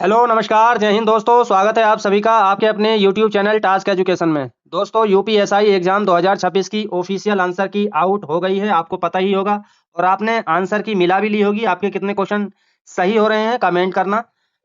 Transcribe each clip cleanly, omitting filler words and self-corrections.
Hello नमस्कार जय हिंद दोस्तों। स्वागत है आप सभी का आपके अपने यूट्यूब चैनल टास्क एजुकेशन में। दोस्तों यूपीएसआई एग्जाम 2026 की ऑफिशियल आंसर की आउट हो गई है, आपको पता ही होगा। और आपने आंसर की मिला भी ली होगी। आपके कितने क्वेश्चन सही हो रहे हैं कमेंट करना।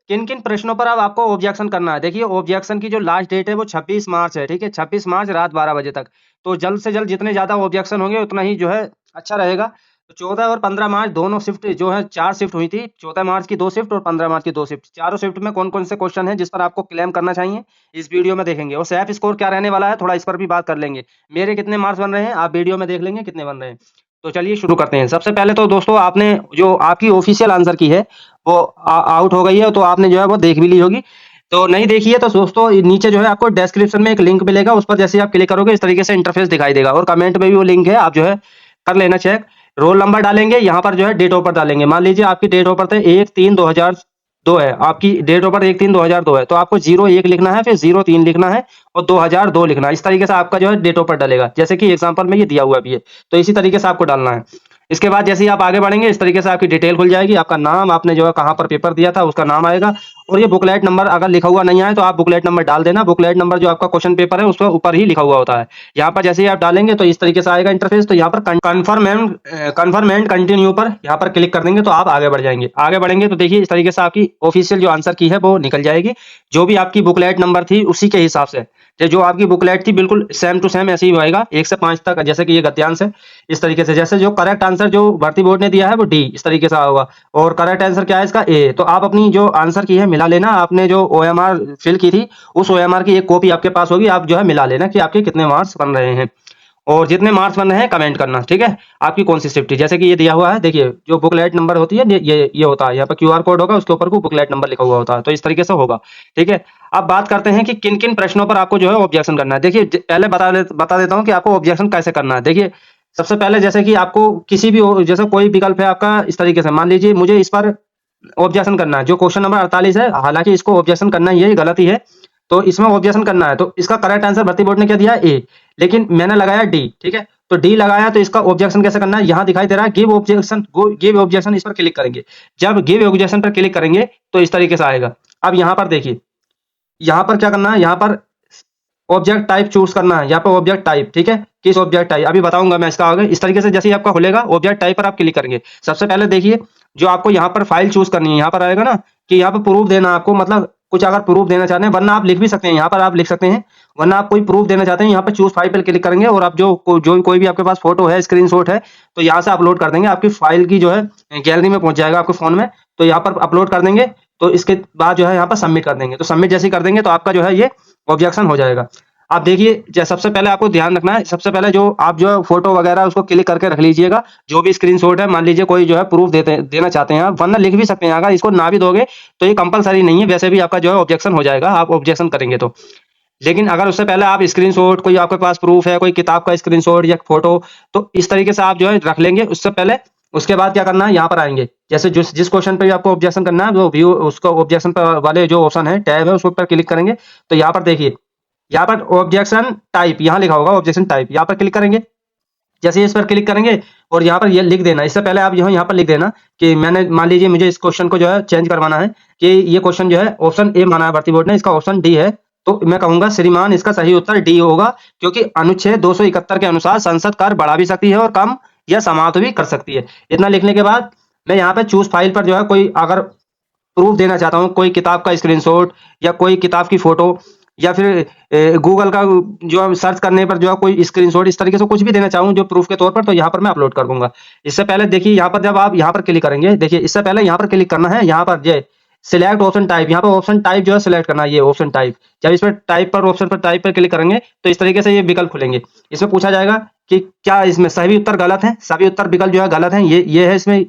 किन किन प्रश्नों पर अब आपको ऑब्जेक्शन करना है। देखिए ऑब्जेक्शन की जो लास्ट डेट है वो 26 मार्च है, ठीक है। 26 मार्च रात 12 बजे तक। तो जल्द से जल्द जितने ज्यादा ऑब्जेक्शन होंगे उतना ही जो है अच्छा रहेगा। तो 14 और 15 मार्च दोनों शिफ्ट जो है 4 शिफ्ट हुई थी। 14 मार्च की 2 शिफ्ट और 15 मार्च की 2 शिफ्ट। चारों शिफ्ट में कौन कौन से क्वेश्चन हैं जिस पर आपको क्लेम करना चाहिए इस वीडियो में देखेंगे। और सेफ स्कोर क्या रहने वाला है थोड़ा इस पर भी बात कर लेंगे। मेरे कितने मार्क्स बन रहे हैं आप वीडियो में देख लेंगे कितने बन रहे हैं। तो चलिए शुरू करते हैं। सबसे पहले तो दोस्तों आपने जो आपकी ऑफिशियल आंसर की है वो आउट हो गई है, तो आपने जो है वो देख भी ली होगी। तो नहीं देखी है तो दोस्तों नीचे जो है आपको डिस्क्रिप्शन में एक लिंक मिलेगा, उस पर जैसे ही आप क्लिक करोगे इस तरीके से इंटरफेस दिखाई देगा। और कमेंट में भी वो लिंक है, आप जो है कर लेना चेक। रोल नंबर डालेंगे, यहाँ पर जो है डेट ऑफ बर्थ डालेंगे। मान लीजिए आपकी डेट ऑफ बर्थ है 1-3-2002 है, आपकी डेट ऑफ बर्थ 1-3-2002 है, तो आपको 01 लिखना है, फिर 03 लिखना है और 2002 लिखना है। इस तरीके से आपका जो है डेट ऑफ बर्थ डलेगा, जैसे कि एग्जांपल में ये दिया हुआ भी है। तो इसी तरीके से आपको डालना है। इसके बाद जैसे ही आप आगे बढ़ेंगे इस तरीके से आपकी डिटेल खुल जाएगी। आपका नाम, आपने जो है कहाँ पर पेपर दिया था उसका नाम आएगा। और ये बुकलेट नंबर अगर लिखा हुआ नहीं आए तो आप बुकलेट नंबर डाल देना। बुकलेट नंबर जो आपका क्वेश्चन पेपर है उसके ऊपर ही लिखा हुआ होता है। यहाँ पर जैसे ही आप डालेंगे तो इस तरीके से आएगा इंटरफेस। तो यहाँ पर कन्फर्म एंड कंटिन्यू पर यहाँ पर क्लिक कर देंगे तो आप आगे बढ़ जाएंगे। आगे बढ़ेंगे तो देखिए इस तरीके से आपकी ऑफिशियल जो आंसर की है वो निकल जाएगी। जो भी आपकी बुकलेट नंबर थी उसी के हिसाब से जो आपकी बुकलेट थी बिल्कुल सेम टू सेम ऐसे ही होएगा 1 से 5 तक। जैसे कि ये गद्यांश है इस तरीके से, जैसे जो करेक्ट आंसर जो भर्ती बोर्ड ने दिया है वो डी इस तरीके से होगा। और करेक्ट आंसर क्या है इसका ए। तो आप अपनी जो आंसर की है मिला लेना। आपने जो ओएमआर फिल की थी उस ओएमआर की एक कॉपी आपके पास होगी, आप जो है मिला लेना कि आपके कितने मार्क्स बन रहे हैं। और जितने मार्क्स बन रहे हैं कमेंट करना, ठीक है। आपकी कौन सी शिफ्ट थी, जैसे कि ये दिया हुआ है। देखिए जो बुकलेट नंबर होती है ये होता है, यहाँ पर क्यूआर कोड होगा, उसके ऊपर को बुकलेट नंबर लिखा हुआ होता है। तो इस तरीके से होगा, ठीक है। अब बात करते हैं कि किन किन प्रश्नों पर आपको जो है ऑब्जेक्शन करना है। देखिए पहले बता देता हूँ कि आपको ऑब्जेक्शन कैसे करना है। देखिए सबसे पहले जैसे कि आपको किसी भी जैसे कोई विकल्प है आपका इस तरीके से, मान लीजिए मुझे इस पर ऑब्जेक्शन करना है। जो क्वेश्चन नंबर 48 है, हालांकि इसको ऑब्जेक्शन करना ही है, ये गलत ही है, तो इसमें ऑब्जेक्शन करना है। तो इसका करेक्ट आंसर भर्ती बोर्ड ने क्या दिया है ए, लेकिन मैंने लगाया डी, ठीक है। तो डी लगाया तो इसका ऑब्जेक्शन कैसे करना है, यहाँ दिखाई दे रहा है गिव ऑब्जेक्शन। इस पर क्लिक करेंगे। जब गिव ऑब्जेक्शन पर क्लिक करेंगे तो इस तरीके से आएगा। अब यहाँ पर देखिए, यहाँ पर क्या करना है, यहाँ पर ऑब्जेक्ट टाइप चूज करना है। यहाँ पर ऑब्जेक्ट टाइप, ठीक है। किस ऑब्जेक्ट टाइप अभी बताऊंगा मैं इसका आगे। इस तरीके से जैसे ही आपका खुलेगा ऑब्जेक्ट टाइप पर आप क्लिक करेंगे। सबसे पहले देखिए जो आपको यहाँ पर फाइल चूज करनी है, यहाँ पर आएगा ना कि यहाँ पर प्रूफ देना आपको, मतलब कुछ अगर प्रूफ देना चाहते हैं, वरना आप लिख भी सकते हैं, यहाँ पर आप लिख सकते हैं। वरना आप कोई प्रूफ देना चाहते हैं, यहाँ पर चूज फाइल पर क्लिक करेंगे और आप जो कोई भी आपके पास फोटो है, स्क्रीनशॉट है, तो यहाँ से अपलोड कर देंगे। आपकी फाइल की जो है गैलरी में पहुंच जाएगा आपके फोन में। तो यहाँ पर अपलोड कर देंगे। तो इसके बाद जो है यहाँ पर सबमिट कर देंगे। तो सबमिट जैसे ही कर देंगे तो आपका जो है ये ऑब्जेक्शन हो जाएगा। आप देखिए सबसे पहले आपको ध्यान रखना है, सबसे पहले जो आप जो है फोटो वगैरह उसको क्लिक करके रख लीजिएगा। जो भी स्क्रीनशॉट है, मान लीजिए कोई जो है प्रूफ देना चाहते हैं आप, वरना लिख भी सकते हैं। अगर इसको ना भी दोगे तो ये कंपलसरी नहीं है, वैसे भी आपका जो है ऑब्जेक्शन हो जाएगा, आप ऑब्जेक्शन करेंगे तो। लेकिन अगर उससे पहले आप स्क्रीनशॉट, कोई आपके पास प्रूफ है, कोई किताब का स्क्रीनशॉट या फोटो, तो इस तरीके से आप जो है रख लेंगे उससे पहले। उसके बाद क्या करना है, यहाँ पर आएंगे। जैसे जिस क्वेश्चन पे भी आपको ऑब्जेक्शन करना है वो व्यू उसको ऑब्जेक्शन पर वाले जो ऑप्शन है, टैब है, उसके ऊपर क्लिक करेंगे। तो यहाँ पर देखिए, यहाँ पर ऑब्जेक्शन टाइप यहाँ लिखा होगा, ऑब्जेक्शन टाइप, यहाँ पर क्लिक करेंगे। जैसे इस पर क्लिक करेंगे और यहाँ पर ये लिख देना। इससे पहले आप यहाँ पर लिख देना कि मैंने, मान लीजिए मुझे इस क्वेश्चन को जो है चेंज करवाना है कि ये क्वेश्चन जो है ऑप्शन ए माना है भर्ती बोर्ड ने, इसका ऑप्शन डी है। तो मैं कहूंगा श्रीमान इसका सही उत्तर डी होगा, क्योंकि अनुच्छेद 271 के अनुसार संसद कार्य बढ़ा भी सकती है और कम या समाप्त भी कर सकती है। इतना लिखने के बाद मैं यहाँ पे चूज फाइल पर जो है कोई अगर प्रूफ देना चाहता हूँ, कोई किताब का स्क्रीनशॉट या कोई किताब की फोटो, या फिर गूगल का जो है सर्च करने पर जो है कोई स्क्रीनशॉट, इस तरीके से कुछ भी देना चाहूँ जो प्रूफ के तौर पर, तो यहाँ पर मैं अपलोड कर दूंगा। इससे पहले देखिए यहाँ पर जब आप यहाँ पर क्लिक करेंगे, देखिए इससे पहले यहाँ पर क्लिक करना है, यहाँ पर ये सिलेक्ट ऑप्शन टाइप, यहाँ पर ऑप्शन टाइप जो है सिलेक्ट करना है, ये ऑप्शन टाइप। जब इस पर टाइप पर ऑप्शन पर टाइप पर क्लिक करेंगे तो इस तरीके से ये विकल्प खुलेंगे। इसमें पूछा जाएगा कि क्या इसमें सभी उत्तर गलत है, सभी उत्तर विकल्प जो है गलत है। ये है इसमें,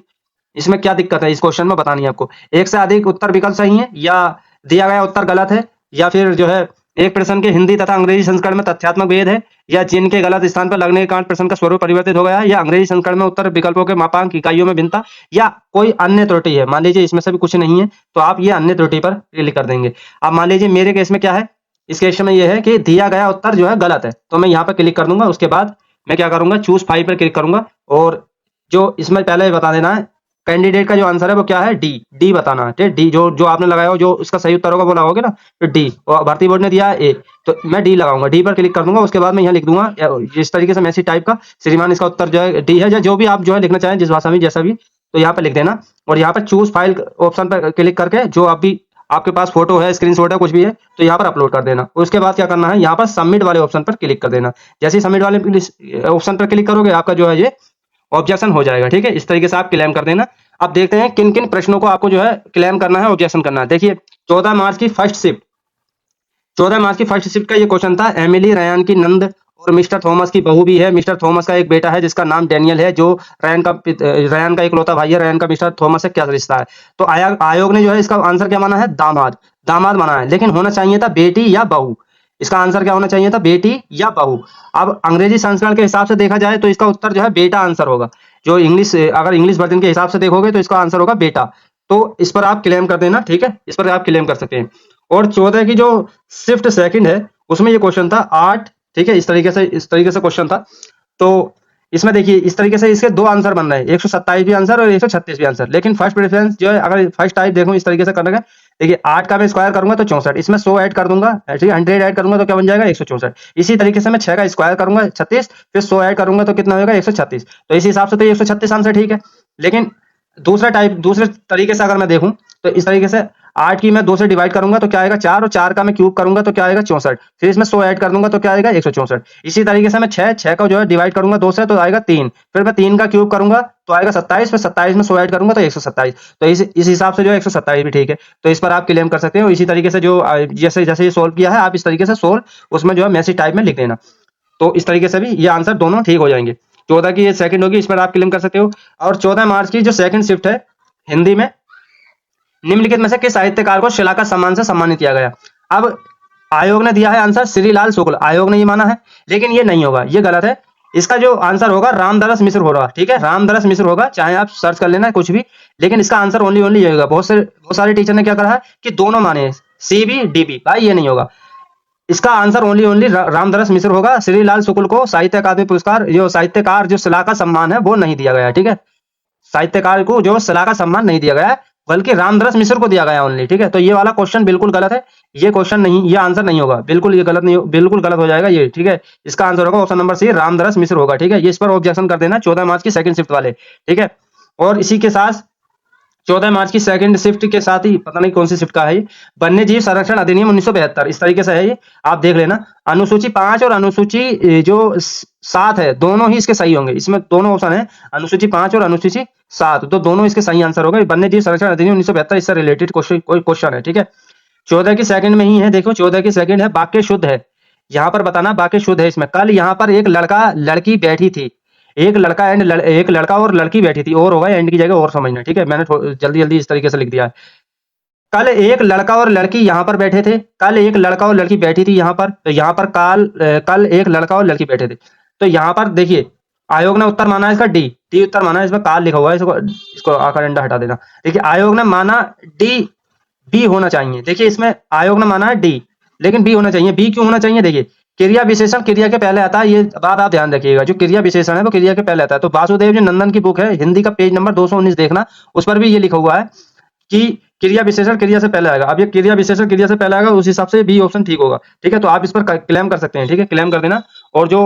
इसमें क्या दिक्कत है इस क्वेश्चन में बतानी है आपको। एक से अधिक उत्तर विकल्प सही है, या दिया गया उत्तर गलत है, या फिर जो है एक प्रश्न के हिंदी तथा अंग्रेजी संस्करण में तथ्यात्मक भेद है, या चिन्ह के गलत स्थान पर लगने के कारण प्रश्न का स्वरूप परिवर्तित हो गया है, या अंग्रेजी संस्करण में उत्तर विकल्पों के मापांक इकाइयों में भिन्नता, या कोई अन्य त्रुटि है। मान लीजिए इसमें से भी कुछ नहीं है तो आप ये अन्य त्रुटि पर क्लिक कर देंगे। अब मान लीजिए मेरे केस में क्या है, इस केस में ये है कि दिया गया उत्तर जो है गलत है, तो मैं यहाँ पर क्लिक कर दूंगा। उसके बाद मैं क्या करूंगा, चूज फाइल पर क्लिक करूंगा और जो इसमें पहले बता देना है कैंडिडेट का जो आंसर है वो क्या है, डी। डी बताना है, ठीक है। डी जो जो आपने लगाया हो, जो इसका सही उत्तर होगा वो लगाओगे ना, तो डी। और भारतीय बोर्ड ने दिया है ए, तो मैं डी लगाऊंगा। डी पर क्लिक कर दूंगा, उसके बाद मैं यहाँ लिख दूंगा इस तरीके से मैसेज टाइप का, श्रीमान इसका उत्तर जो है डी है, या जो भी आप जो है लिखना चाहें जिस भाषा में जैसा भी, तो यहाँ पर लिख देना। और यहाँ पर चूज फाइल ऑप्शन पर क्लिक करके जो आप भी आपके पास फोटो है, स्क्रीनशॉट है, कुछ भी है, तो यहाँ पर अपलोड कर देना। उसके बाद क्या करना है, यहाँ पर सबमिट वाले ऑप्शन पर क्लिक कर देना। जैसे ही सबमिट वाले ऑप्शन पर क्लिक करोगे, आपका जो है ये ऑब्जेक्शन हो जाएगा, ठीक है। इस तरीके से आप क्लेम कर देना। अब देखते हैं किन किन प्रश्नों को आपको जो है क्लेम करना है, ऑब्जेक्शन करना है। देखिए 14 मार्च की फर्स्ट शिफ्ट, 14 मार्च की फर्स्ट शिफ्ट का ये क्वेश्चन था, एमिली रयान की नंद और मिस्टर थॉमस की बहू भी है। मिस्टर थॉमस का एक बेटा है जिसका नाम डैनियल है, जो रयान का इकलौता भाई है। रयान का मिस्टर थॉमस से क्या रिश्ता है? तो आयोग ने जो है इसका आंसर क्या माना है, दामाद। दामाद माना है, लेकिन होना चाहिए था बेटी या बहू। इसका आंसर क्या होना चाहिए था, बेटी या बहू। अब अंग्रेजी संस्करण के हिसाब से देखा जाए तो इसका उत्तर जो है बेटा आंसर होगा। जो इंग्लिश, अगर इंग्लिश वर्जन के हिसाब से देखोगे तो इसका आंसर होगा बेटा। तो इस पर आप क्लेम कर देना, ठीक है, इस पर आप क्लेम कर सकते हैं। और 14 की जो शिफ्ट सेकंड है उसमें ये क्वेश्चन था 8, ठीक है, इस तरीके से क्वेश्चन था। तो इसमें देखिए इस तरीके से इसके दो आंसर बन रहे हैं, 127 भी आंसर और 136 भी आंसर। लेकिन फर्स्ट प्रेफरेंस जो है, अगर फर्स्ट टाइप देखो इस तरीके से करने का, देखिए 8 का मैं स्क्वायर करूंगा तो 64, इसमें 100 ऐड कर दूंगा, ठीक है, 100 ऐड करूंगा तो क्या बन जाएगा, 164। इसी तरीके से मैं 6 का स्क्वायर करूंगा 36, फिर 100 ऐड करूंगा तो कितना होगा, 136। तो इस हिसाब से तो 136 आंसर ठीक है। लेकिन दूसरे तरीके से अगर मैं देखूं तो इस तरीके से 8 की मैं 2 से डिवाइड करूंगा तो क्या आएगा 4, और 4 का मैं क्यूब करूंगा तो क्या आएगा 64, फिर इसमें 100 ऐड कर दूंगा तो क्या आएगा 164। इसी तरीके से मैं 6 का जो है डिवाइड करूंगा 2 से तो आएगा 3, फिर मैं 3 का क्यूब करूंगा तो आएगा 27, फिर 27 में 100 ऐड करूंगा तो 127। तो इस हिसाब से जो है 127 भी ठीक है। तो इस पर आप क्लेम कर सकते हो। इसी तरीके से जो जैसे जैसे ये सोल्व किया है आप इस तरीके से सोल्व उसमें जो है मैसेज टाइप में लिख देना। तो इस तरीके से भी ये आंसर दोनों ठीक हो जाएंगे। 14 की ये सेकंड होगी, इस पर आप क्लेम कर सकते हो। और 14 मार्च की जो सेकंड शिफ्ट है हिंदी में, निम्नलिखित में से किस साहित्यकार को शिलाका सम्मान से सम्मानित किया गया? अब आयोग ने दिया है आंसर श्रीलाल शुक्ल, आयोग ने ये माना है, लेकिन ये नहीं होगा, ये गलत है। इसका जो आंसर होगा रामदरस मिश्र होगा, ठीक है, रामदरस मिश्र होगा, चाहे आप सर्च कर लेना कुछ भी, लेकिन इसका आंसर ओनली ये होगा। बहुत सारे टीचर ने क्या करा है कि दोनों माने, सी बी डी बी, भाई ये नहीं होगा। इसका आंसर ओनली रामदरस मिश्र होगा। श्रीलाल शुक्ल को साहित्य अकादमी पुरस्कार, जो साहित्यकार जो शिलाका सम्मान है वो नहीं दिया गया, ठीक है, साहित्यकार को जो शिलाका सम्मान नहीं दिया गया है, बल्कि रामदरस मिश्र को दिया गया ओनली, ठीक है। तो ये वाला क्वेश्चन बिल्कुल गलत है, ये क्वेश्चन नहीं, ये आंसर नहीं होगा, बिल्कुल ये गलत नहीं, बिल्कुल गलत हो जाएगा ये, ठीक है। इसका आंसर होगा ऑप्शन नंबर सी, रामदरस मिश्र होगा, ठीक है। ये इस पर ऑब्जेक्शन कर देना 14 मार्च की सेकंड शिफ्ट वाले, ठीक है। और इसी के साथ 14 मार्च की सेकंड शिफ्ट के साथ ही, पता नहीं कौन सी शिफ्ट का है ये, वन्य जीव संरक्षण अधिनियम 1972, इस तरीके से है ये, आप देख लेना। अनुसूची 5 और अनुसूची जो 7 है, दोनों ही इसके सही होंगे। इसमें दोनों ऑप्शन है, अनुसूची 5 और अनुसूची 7, तो दोनों इसके सही आंसर होगा। वन्य जीव संरक्षण अधिनियम 1972 इससे रिलेटेड कोई क्वेश्चन है, ठीक है। 14 की सेकंड में ही है, देखो 14 की सेकंड है, वाक्य शुद्ध है, यहाँ पर बताना वाक्य शुद्ध है। इसमें कल यहाँ पर एक लड़का लड़की बैठी थी, एक लड़का और लड़की बैठी थी, और होगा एंड की जगह और समझना, ठीक है। मैंने जल्दी इस तरीके से लिख दिया है। कल एक लड़का और लड़की यहाँ पर बैठे थे, कल एक लड़का और लड़की बैठी थी यहाँ पर, तो यहाँ पर कल एक लड़का और लड़की बैठे थे। तो यहाँ पर देखिए आयोग ने उत्तर माना है इसका डी उत्तर माना है, इसमें काल लिखा हुआ है, इसको आकर अंडा हटा देना। देखिए आयोग ने माना डी, बी होना चाहिए। देखिए इसमें आयोग ने माना है डी, लेकिन बी होना चाहिए। बी क्यों होना चाहिए? देखिए क्रिया विशेषण क्रिया के पहले आता है, ये बात आप ध्यान रखिएगा। जो क्रिया विशेषण है वो क्रिया के पहले आता है। तो वासुदेव जी नंदन की बुक है हिंदी का, पेज नंबर 219 देखना, उस पर भी ये लिखा हुआ है कि क्रिया विशेषण क्रिया से पहले आएगा। अब ये क्रिया विशेषण क्रिया से पहले आएगा, उस हिसाब से बी ऑप्शन ठीक होगा, ठीक है। तो आप इस पर क्लेम कर सकते हैं, ठीक है, क्लेम कर देना। और जो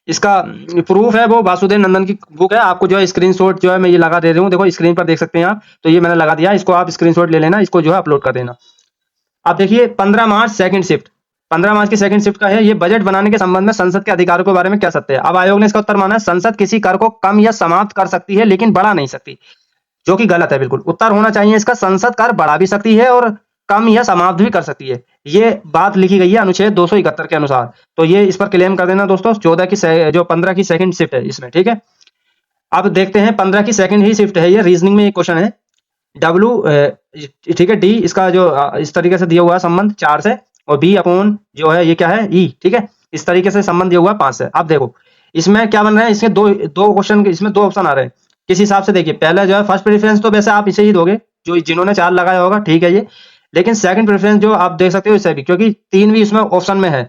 इसका प्रूफ है वो वासुदेव नंदन की बुक है। आपको जो है स्क्रीनशॉट जो है मैं ये लगा दे रहा हूँ, देखो स्क्रीन पर देख सकते हैं आप, तो ये मैंने लगा दिया, इसको आप स्क्रीनशॉट ले लेना, इसको जो है अपलोड कर देना। अब देखिए 15 मार्च सेकंड शिफ्ट, 15 मार्च की सेकंड शिफ्ट का है, ये बजट बनाने के संबंध में संसद के अधिकारों के बारे में क्या सत्य है? अब आयोग ने इसका उत्तर माना है संसद किसी कर को कम या समाप्त कर सकती है लेकिन बढ़ा नहीं सकती, जो कि गलत है बिल्कुल। उत्तर होना चाहिए इसका संसद कर बढ़ा भी सकती है और कम या समाप्त भी कर सकती है, ये बात लिखी गई है अनुच्छेद 271 के अनुसार। तो ये इस पर क्लेम कर देना दोस्तों। 14 की जो 15 की सेकंड शिफ्ट है इसमें, ठीक है। अब देखते हैं 15 की सेकंड ही शिफ्ट है, ये रीजनिंग में एक क्वेश्चन है, डब्ल्यू, ठीक है, डी इसका जो इस तरीके से दिया हुआ है संबंध 4 से, और बी अपॉन जो है ये क्या है ई, ठीक है, इस तरीके से संबंध दिया हुआ है 5 से। अब देखो इसमें क्या बन रहा है, इसमें दो क्वेश्चन, इसमें 2 ऑप्शन आ रहे हैं। किस हिसाब से देखिए, पहला जो है फर्स्ट प्रेफरेंस तो वैसे आप इसे ही दोगे, जो जिन्होंने 4 लगाया होगा, ठीक है ये, लेकिन सेकंड प्रेफरेंस जो आप देख सकते हो इसे भी, क्योंकि 3 भी इसमें ऑप्शन में है।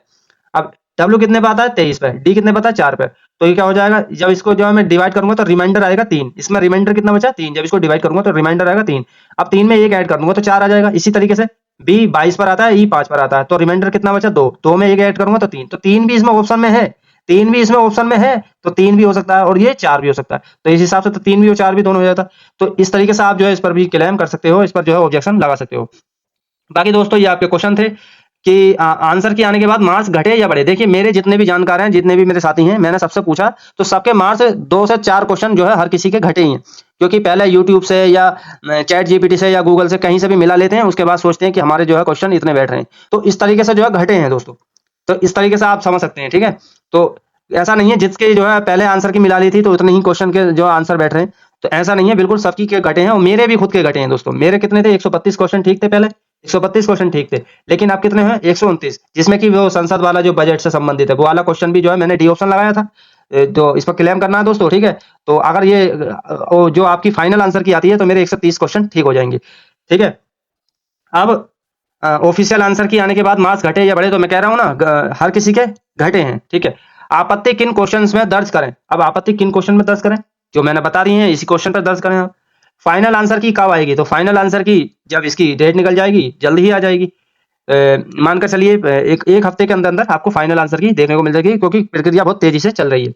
अब डब्ल्यू कितने पे आता है 23 पे, डी कितने पे आता है 4 पे, तो ये क्या हो जाएगा, जब इसको जो है मैं डिवाइड करूंगा तो रिमाइंडर आएगा 3, इसमें रिमाइंडर कितना बचा 3, जब इसको डिवाइड करूंगा तो रिमाइंडर आएगा 3। अब 3 में 1 ऐड कर दूंगा तो 4 आ जाएगा। इसी तरीके से बी 22 पर आता है, ई 5 पर आता है, तो रिमाइंडर कितना बचा 2, 2 में 1 ऐड करूंगा तो 3, तो 3 भी इसमें ऑप्शन में है, 3 भी इसमें ऑप्शन में है, तो 3 भी हो सकता है और ये 4 भी हो सकता है। तो इस हिसाब से तो 3 भी और 4 भी दोनों हो जाता है। तो इस तरीके से आप जो है इस पर भी क्लेम कर सकते हो, इस पर जो है ऑब्जेक्शन लगा सकते हो। बाकी दोस्तों ये आपके क्वेश्चन थे कि आंसर के आने के बाद मार्क्स घटे या बढ़े। देखिए मेरे जितने भी जानकार हैं, जितने भी मेरे साथी हैं, मैंने सबसे पूछा तो सबके मार्क्स 2 से 4 क्वेश्चन जो है हर किसी के घटे ही हैं, क्योंकि पहले यूट्यूब से या चैट जीपीटी से या गूगल से कहीं से भी मिला लेते हैं, उसके बाद सोचते हैं कि हमारे जो है क्वेश्चन इतने बैठ रहे हैं, तो इस तरीके से जो है घटे हैं दोस्तों। तो इस तरीके से आप समझ सकते हैं, ठीक है। तो ऐसा नहीं है जिसके जो है पहले आंसर की मिला ली थी तो उतने ही क्वेश्चन के जो आंसर बैठ रहे हैं, तो ऐसा नहीं है, बिल्कुल सबकी के घटे हैं और मेरे भी खुद के घटे हैं दोस्तों। मेरे कितने थे 132 क्वेश्चन ठीक थे, पहले 132 क्वेश्चन ठीक थे, लेकिन अब कितने हैं 129, जिसमें कि वो संसद वाला जो बजट से संबंधित है वो वाला क्वेश्चन भी जो है मैंने डी ऑप्शन लगाया था। तो इस पर क्लेम करना है दोस्तों, ठीक है। तो अगर ये जो आपकी फाइनल आंसर की आती है तो मेरे 130 क्वेश्चन ठीक हो जाएंगे, ठीक है। अब ऑफिशियल आंसर की आने के बाद मार्क्स घटे या बढ़े, तो मैं कह रहा हूं ना हर किसी के घटे हैं, ठीक है। आपत्ति किन क्वेश्चंस में दर्ज करें, अब आपत्ति किन क्वेश्चन में दर्ज करें, जो मैंने बता दी है इसी क्वेश्चन पर दर्ज करें आप। फाइनल आंसर की कब आएगी, तो फाइनल आंसर की जब इसकी डेट निकल जाएगी, जल्द ही आ जाएगी। मानकर चलिए एक हफ्ते के अंदर अंदर आपको फाइनल आंसर की देखने को मिल जाएगी, क्योंकि प्रक्रिया बहुत तेजी से चल रही है।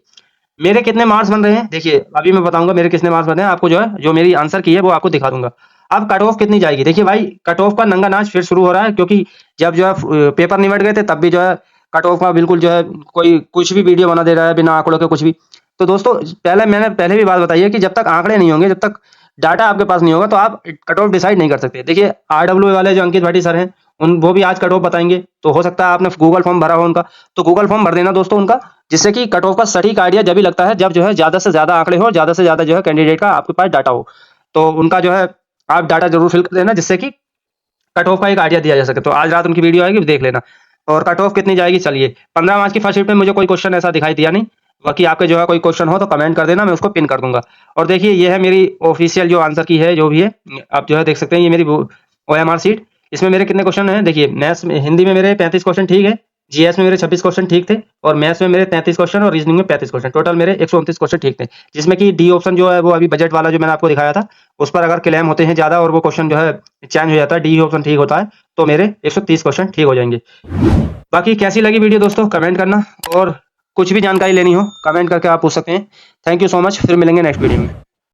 मेरे कितने मार्क्स बन रहे हैं, देखिए अभी मैं बताऊंगा मेरे कितने मार्क्स बने हैं आपको, जो है जो मेरी आंसर की है वो आपको दिखा दूंगा। अब कट ऑफ कितनी जाएगी, देखिए भाई कट ऑफ का नंगा नाच फिर शुरू हो रहा है, क्योंकि जब जो है पेपर निमट गए थे तब भी जो है कट ऑफ का बिल्कुल जो है कोई कुछ भी वीडियो बना दे रहा है बिना आंकड़ों के कुछ भी। तो दोस्तों मैंने पहले भी बात बताई है कि जब तक आंकड़े नहीं होंगे, जब तक डाटा आपके पास नहीं होगा, तो आप कट ऑफ डिसाइड नहीं कर सकते। देखिए आरडब्ल्यू वाले जो अंकित भाटी सर हैं, वो भी आज कट ऑफ बताएंगे, तो हो सकता है आपने गूगल फॉर्म भरा हो उनका, तो गूगल फॉर्म भर देना दोस्तों उनका, जिससे कि कट ऑफ का सटीक आइडिया जब भी लगता है जब जो है ज्यादा से ज्यादा आंकड़े हो, ज्यादा से ज्यादा जो है कैंडिडेट का आपके पास डाटा हो, तो उनका जो है आप डाटा जरूर फिल कर देना, जिससे कि कट ऑफ का एक आइडिया दिया जा सके। तो आज रात उनकी वीडियो आएगी, देख लेना। और कट ऑफ कितनी जाएगी, चलिए 15 मार्क्स की फर्स्ट शिफ्ट में मुझे कोई क्वेश्चन ऐसा दिखाई दिया नहीं, बाकी आपके जो है कोई क्वेश्चन हो तो कमेंट कर देना, मैं उसको पिन कर दूंगा। और देखिए ये है मेरी ऑफिशियल जो आंसर की है, जो भी है आप जो है देख सकते हैं, ये मेरी OMR सीट, इसमें मेरे कितने क्वेश्चन हैं, देखिए मैथ्स में हिंदी में मेरे 35 क्वेश्चन ठीक है, जीएस में मेरे 26 क्वेश्चन ठीक थे, और मैथ्स में मेरे 33 क्वेश्चन और रीजनिंग में 35 क्वेश्चन, टोटल मेरे 129 क्वेश्चन ठीक थे, जिसमें कि डी ऑप्शन जो है वो अभी बजट वाला जो मैंने आपको दिखाया था उस पर अगर क्लेम होते हैं ज्यादा और वो क्वेश्चन जो है चेंज हो जाता है, डी ऑप्शन ठीक होता है, तो मेरे 130 क्वेश्चन ठीक हो जाएंगे। बाकी कैसी लगी वीडियो दोस्तों कमेंट करना, और कुछ भी जानकारी लेनी हो कमेंट करके आप पूछ सकते हैं। थैंक यू सो मच, फिर मिलेंगे नेक्स्ट वीडियो में।